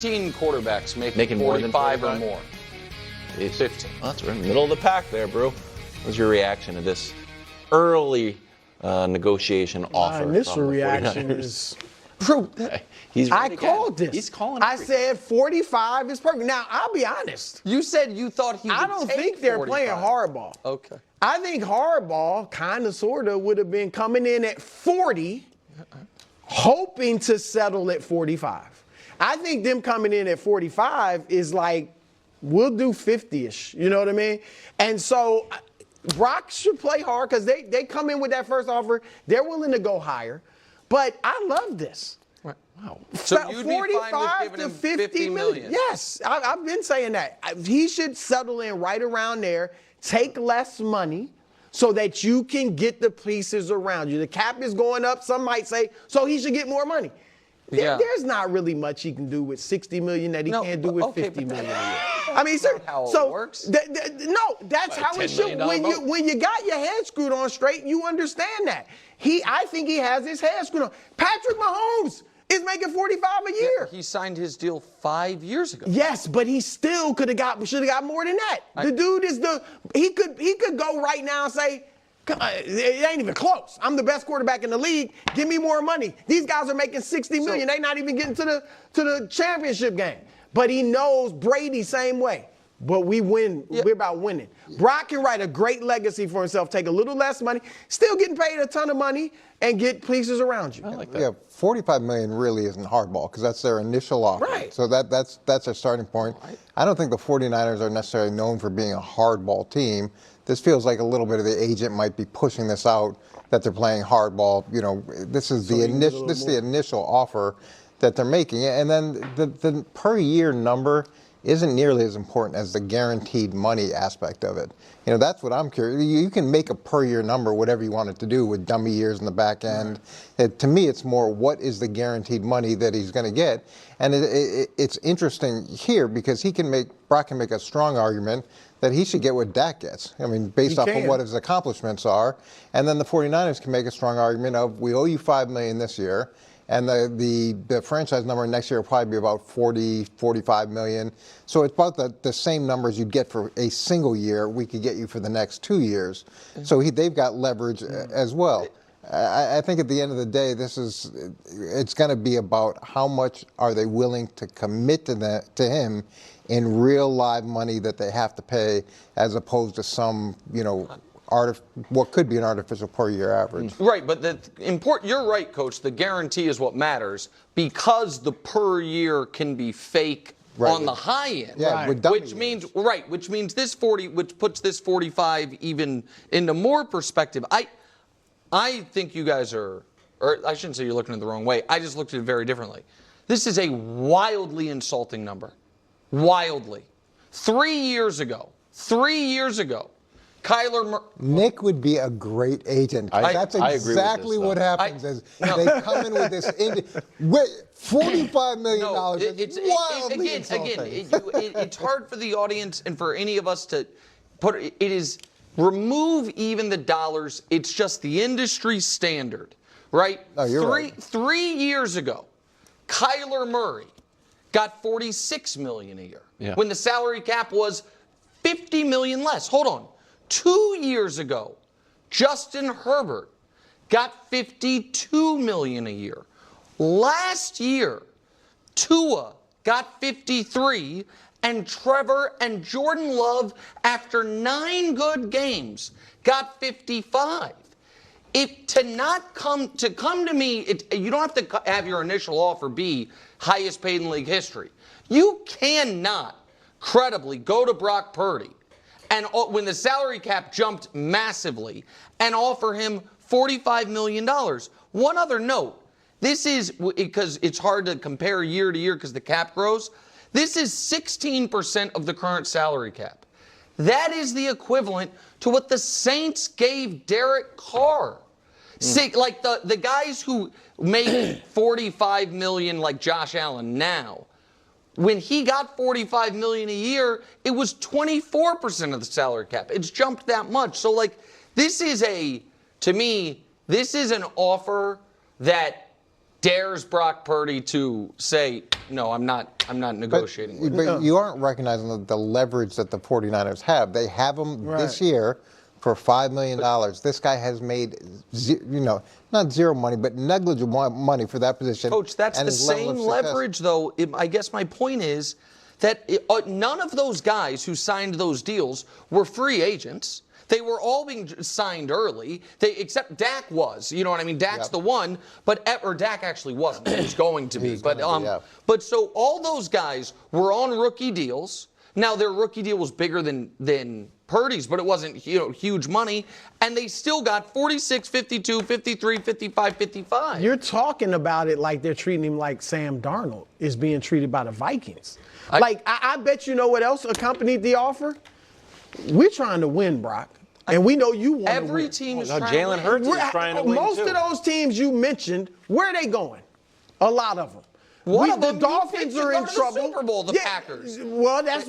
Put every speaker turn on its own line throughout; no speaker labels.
15 quarterbacks making
more than
45 or more. 15.
Well, that's right in the middle of the pack there, bro. What's your reaction to this early negotiation offer?
My initial
from the
reaction
49ers?
is,
I
I called this.
He's calling.
I said 45 is perfect. Now, I'll be honest.
You said you thought he would
I don't
take
think they're
45.
playing hardball.
Okay.
I think hardball, kind of, sort of, would have been coming in at 40, hoping to settle at 45. I think them coming in at 45 is like, we'll do 50-ish. You know what I mean? And so Brock should play hard because they come in with that first offer. They're willing to go higher. But I love this.
Right. Wow. So you'd be fine with giving him 50 million?
Yes, I've been saying that. He should settle in right around there, take less money so that you can get the pieces around you. The cap is going up. Some might say, so he should get more money.
Yeah.
There's not really much he can do with 60 million that he can't do with 50 million a year. I mean,
That's not how it works.
No, that's how it should. When you got your head screwed on straight, you understand that. I think he has his head screwed on. Patrick Mahomes is making 45 a year.
Yeah, he signed his deal 5 years ago.
Yes, but he still should have got more than that. The dude is he could go right now and say, it ain't even close. I'm the best quarterback in the league. Give me more money. These guys are making 60 million. They're not even getting to the championship game. But he knows Brady same way. But we win. Yeah. We're about winning. Brock can write a great legacy for himself, take a little less money, still getting paid a ton of money, and get pieces around you.
I like that. Yeah, $45 million really isn't hardball because that's their initial offer.
Right.
So that's their starting point. Right. I don't think the 49ers are necessarily known for being a hardball team. This feels like a little bit of the agent might be pushing this out that they're playing hardball. You know, this is the initial offer that they're making, and then the per year number isn't nearly as important as the guaranteed money aspect of it. You know, that's what I'm curious. You can make a per year number whatever you want it to do with dummy years in the back end. To me, it's more what is the guaranteed money that he's going to get, and it's interesting here because Brock can make a strong argument that he should get what Dak gets. I mean, based off of what his accomplishments are. And then the 49ers can make a strong argument of, we owe you $5 million this year, and the franchise number next year will probably be about $40, $45 million. So it's about the same numbers you'd get for a single year we could get you for the next 2 years. So they've got leverage as well. I think at the end of the day, it's going to be about how much are they willing to commit to him in real live money that they have to pay, as opposed to some, what could be an artificial per year average.
Right, but you're right, Coach. The guarantee is what matters because the per year can be fake on the high end.
Yeah,
which means this 40, which puts this 45 even into more perspective. I think you guys or I shouldn't say you're looking at it the wrong way. I just looked at it very differently. This is a wildly insulting number. Wildly. 3 years ago, Kyler Murray.
Nick would be a great agent. That's exactly what happens. They come in with this $45 million. It's wildly insulting.
It's hard for the audience and for any of us to put it. It is remove even the dollars. It's just the industry standard, right?
Oh, you're right.
3 years ago, Kyler Murray got $46 million a year when the salary cap was $50 million less. Hold on. 2 years ago, Justin Herbert got $52 million a year. Last year, Tua got $53, and Trevor and Jordan Love, after 9 good games, got $55. To come to me, you don't have to have your initial offer be highest paid in league history. You cannot credibly go to Brock Purdy and when the salary cap jumped massively and offer him $45 million. One other note, this is because it's hard to compare year to year because the cap grows. This is 16% of the current salary cap. That is the equivalent to what the Saints gave Derek Carr. See, like the guys who make $45 million like Josh Allen now, when he got $45 million a year, it was 24% of the salary cap. It's jumped that much. So, to me, this is an offer that dares Brock Purdy to say, no, I'm not negotiating with you.
But you aren't recognizing the leverage that the 49ers have. They have him this year for $5 million. This guy has made, not zero money, but negligible money for that position.
Coach, that's
and
the
his level of
same
success.
leverage, though. I guess my point is that none of those guys who signed those deals were free agents. They were all being signed early, except Dak was. You know what I mean? Dak's the one, or Dak actually wasn't. He was going to be. But so all those guys were on rookie deals. Now their rookie deal was bigger than Purdy's, but it wasn't huge money, and they still got 46, 52, 53, 55, 55.
You're talking about it like they're treating him like Sam Darnold is being treated by the Vikings. I bet you know what else accompanied the offer? We're trying to win, Brock. And we know you want to win.
Every team is trying to
Jalen
win.
Hurts is trying to win,
Most
too.
of those teams you mentioned, where are they going? A lot of them.
One of
the
them, you
Dolphins
picked to
are
go
in
to the
trouble.
Super Bowl, the Packers.
Well, that's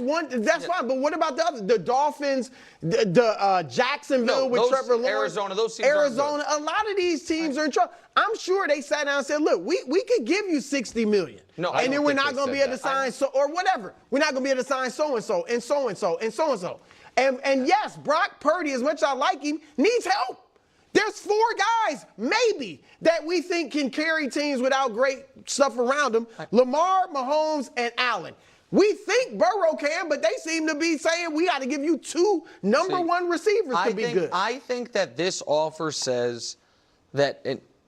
fine. But what about the other? The Dolphins, the Jacksonville with Trevor Lawrence.
Arizona, those teams aren't
Arizona, a lot of these teams are in trouble. I'm sure they sat down and said, look, we could give you $60 million.
No, I
and then
don't
we're
think
not
they
going to be
said
able to
that.
sign or whatever. We're not going to be able to sign so-and-so and so-and-so and so-and-so. And yes, Brock Purdy, as much as I like him, needs help. There's 4 guys, maybe, that we think can carry teams without great stuff around them. Lamar, Mahomes, and Allen. We think Burrow can, but they seem to be saying we got to give you 2 number 1 receivers to be good.
I think that this offer says that,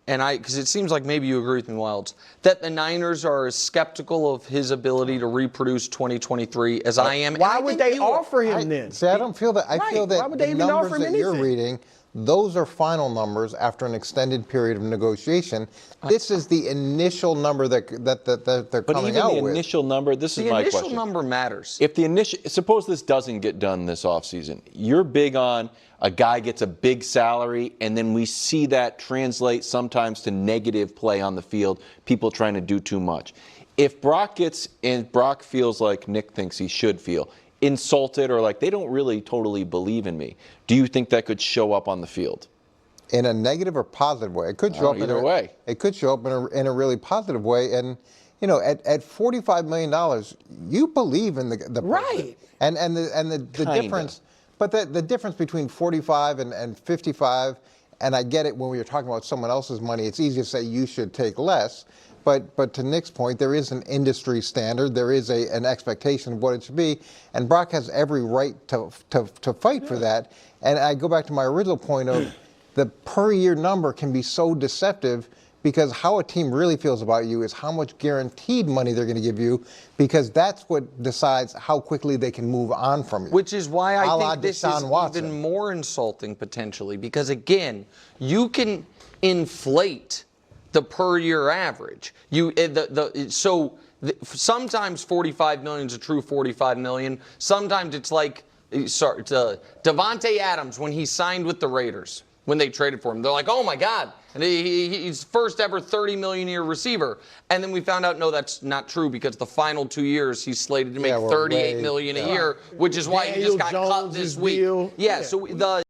because it seems like maybe you agree with me, Wilds, that the Niners are as skeptical of his ability to reproduce 2023 as I am.
Why would they offer him then?
See, I don't feel that. I feel
Why
that
would
the
they even
numbers
offer him
that you're
anything?
reading, those are final numbers after an extended period of negotiation. This is the initial number that they're
But
coming
even
out
the
with.
initial number, this is
The
my
initial
question.
number matters.
If the initial, suppose this doesn't get done this offseason, you're big on a guy gets a big salary, and then we see that translate sometimes to negative play on the field, people trying to do too much. If Brock gets, and Brock feels like Nick thinks he should feel, insulted or like they don't really totally believe in me, do you think that could show up on the field?
In a negative or positive way. It could show up
either way.
It could show up in a really positive way. And at $45 million, you believe in the person.
Right.
And the
Kinda.
difference, but the difference between 45 and 55, and I get it when we were talking about someone else's money, it's easy to say you should take less. But to Nick's point, there is an industry standard. There is an expectation of what it should be, and Brock has every right to fight for that. And I go back to my original point of the per year number can be so deceptive because how a team really feels about you is how much guaranteed money they're going to give you, because that's what decides how quickly they can move on from you.
Which is why
A
I
la
think this is
Deshaun Watson.
even more insulting potentially, because again, you can inflate the per year average. Sometimes 45 million is a true 45 million. Sometimes it's like, Devontae Adams when he signed with the Raiders, when they traded for him. They're like, oh my God, and he's first ever 30 million a year receiver. And then we found out, no, that's not true, because the final 2 years he's slated to make
Yeah, we're
38
way-
million a year, which is why he just got
Daniel
cut
Jones'
this week.
deal.
Yeah, so